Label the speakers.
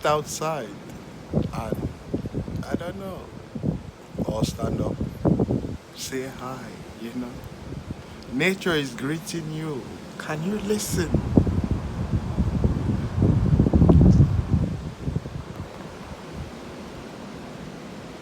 Speaker 1: sit outside and I don't know, or stand up, say hi, you know. Nature is greeting you. Can you listen?